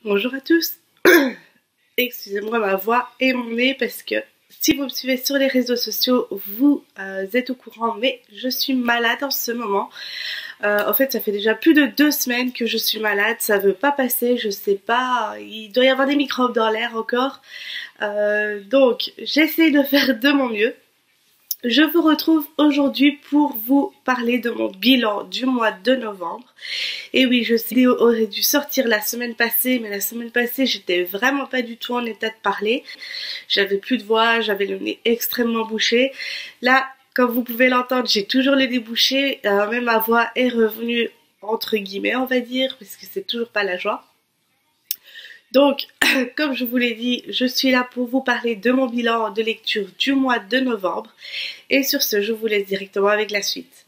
Bonjour à tous. Excusez-moi ma voix et mon nez parce que si vous me suivez sur les réseaux sociaux, vous êtes au courant, mais je suis malade en ce moment. En fait, ça fait déjà plus de 2 semaines que je suis malade, ça veut pas passer, je sais pas, il doit y avoir des microbes dans l'air encore. Donc, j'essaie de faire de mon mieux. Je vous retrouve aujourd'hui pour vous parler de mon bilan du mois de novembre. Et oui, je sais, la vidéo aurait dû sortir la semaine passée, mais la semaine passée, j'étais vraiment pas du tout en état de parler. J'avais plus de voix, j'avais le nez extrêmement bouché. Là, comme vous pouvez l'entendre, j'ai toujours le nez bouché, mais ma voix est revenue entre guillemets, on va dire, parce que c'est toujours pas la joie. Donc, comme je vous l'ai dit, je suis là pour vous parler de mon bilan de lecture du mois de novembre. Et sur ce, je vous laisse directement avec la suite.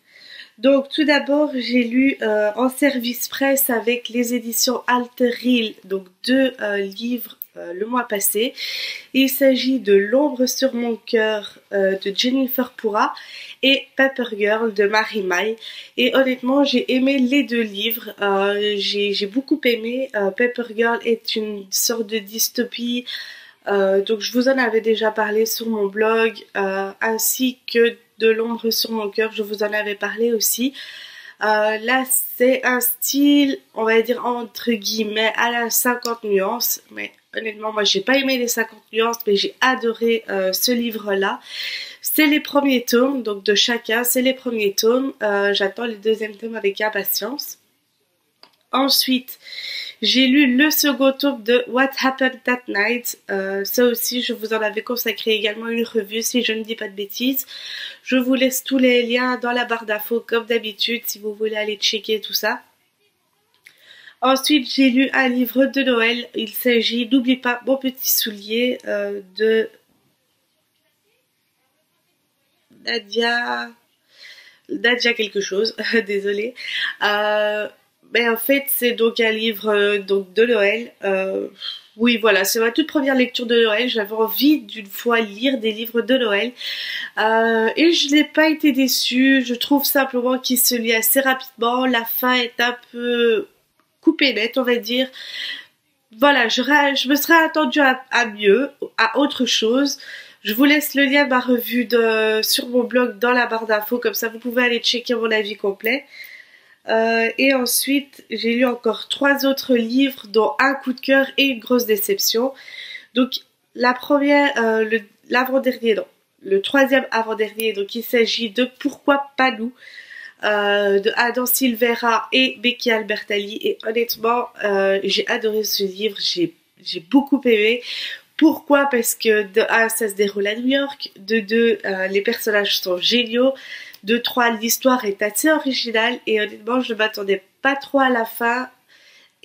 Donc, tout d'abord, j'ai lu en service presse avec les éditions Alteril, donc 2 livres le mois passé. Il s'agit de L'ombre sur mon cœur de Jennifer Pourra et Paper Girl de Marie Maille. Et honnêtement, j'ai aimé les 2 livres. J'ai beaucoup aimé. Paper Girl est une sorte de dystopie. Donc je vous en avais déjà parlé sur mon blog, ainsi que de L'ombre sur mon cœur, je vous en avais parlé aussi. Là, c'est un style, on va dire entre guillemets, à la 50 nuances, mais honnêtement, moi, j'ai pas aimé les 50 nuances, mais j'ai adoré ce livre-là. C'est les premiers tomes, donc de chacun, c'est les premiers tomes. J'attends les 2e tomes avec impatience. Ensuite, j'ai lu le second tome de What Happened That Night. Ça aussi, je vous en avais consacré également une revue, si je ne dis pas de bêtises. Je vous laisse tous les liens dans la barre d'infos, comme d'habitude, si vous voulez aller checker tout ça. Ensuite, j'ai lu un livre de Noël. Il s'agit N'oublie pas mon petit soulier de Nadia quelque chose, désolée. Mais en fait, c'est donc un livre donc de Noël. Oui, voilà, c'est ma toute première lecture de Noël. J'avais envie d'une fois lire des livres de Noël. Et je n'ai pas été déçue. Je trouve simplement qu'il se lit assez rapidement. La fin est un peu coupée nette, on va dire. Voilà, je me serais attendue à mieux, à autre chose. Je vous laisse le lien de ma revue sur mon blog dans la barre d'infos. Comme ça, vous pouvez aller checker mon avis complet. Et ensuite, j'ai lu encore 3 autres livres, dont un coup de cœur et une grosse déception. Donc, la première, l'avant-dernier, non, le 3e avant-dernier, donc il s'agit de Pourquoi pas nous, de Adam Silvera et Becky Albertalli. Et honnêtement, j'ai adoré ce livre, j'ai beaucoup aimé. Pourquoi? Parce que de 1, ça se déroule à New York, de 2, les personnages sont géniaux, de 3, l'histoire est assez originale et honnêtement je ne m'attendais pas trop à la fin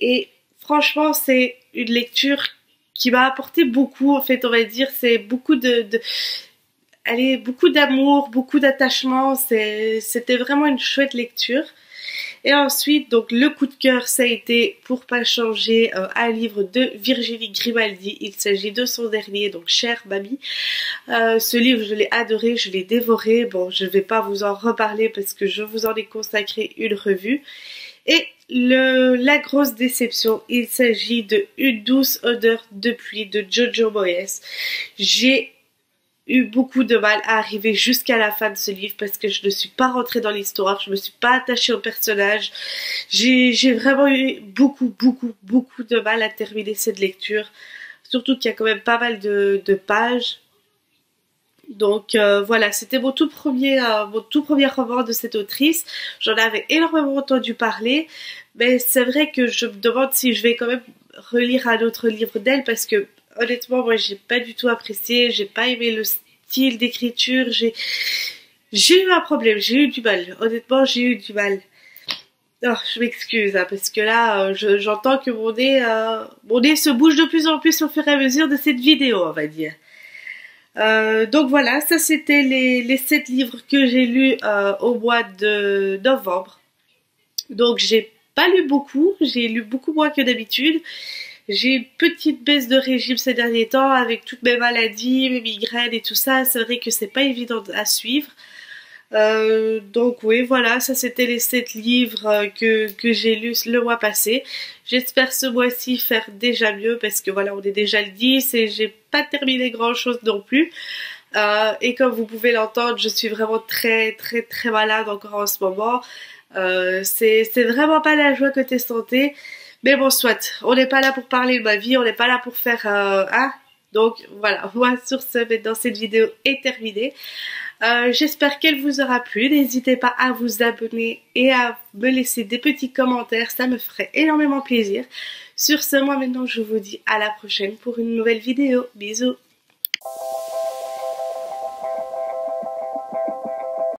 et franchement c'est une lecture qui m'a apporté beaucoup, en fait on va dire, c'est beaucoup allez, beaucoup d'amour, beaucoup d'attachement, c'était vraiment une chouette lecture. Et ensuite, donc le coup de cœur, ça a été, pour pas changer, un livre de Virginie Grimaldi. Il s'agit de son dernier, donc Chère Mamie. Ce livre, je l'ai adoré, je l'ai dévoré. Bon, je vais pas vous en reparler parce que je vous en ai consacré une revue. Et la grosse déception, il s'agit de Une douce odeur de pluie de Jojo Moyes. J'ai eu beaucoup de mal à arriver jusqu'à la fin de ce livre parce que je ne suis pas rentrée dans l'histoire, je me suis pas attachée au personnage. J'ai vraiment eu beaucoup de mal à terminer cette lecture, surtout qu'il y a quand même pas mal de pages. Donc voilà, c'était mon tout premier roman de cette autrice. J'en avais énormément entendu parler, mais c'est vrai que je me demande si je vais quand même relire un autre livre d'elle parce que honnêtement, moi, j'ai pas du tout apprécié, j'ai pas aimé le style d'écriture, j'ai eu un problème, j'ai eu du mal. Honnêtement, j'ai eu du mal. Oh, je m'excuse, hein, parce que là, j'entends que mon nez se bouge de plus en plus au fur et à mesure de cette vidéo, on va dire. Donc voilà, ça c'était les 7 livres que j'ai lus au mois de novembre. Donc j'ai pas lu beaucoup, j'ai lu beaucoup moins que d'habitude. J'ai une petite baisse de régime ces derniers temps avec toutes mes maladies, mes migraines et tout ça. C'est vrai que c'est pas évident à suivre. Donc oui, voilà, ça c'était les 7 livres que j'ai lus le mois passé. J'espère ce mois-ci faire déjà mieux parce que voilà, on est déjà le 10 et j'ai pas terminé grand-chose non plus. Et comme vous pouvez l'entendre, je suis vraiment très malade encore en ce moment. C'est vraiment pas la joie côté santé. Mais bon, soit, on n'est pas là pour parler de ma vie, on n'est pas là pour faire... donc voilà, moi sur ce, maintenant cette vidéo est terminée. J'espère qu'elle vous aura plu. N'hésitez pas à vous abonner et à me laisser des petits commentaires, ça me ferait énormément plaisir. Sur ce, moi maintenant je vous dis à la prochaine pour une nouvelle vidéo. Bisous!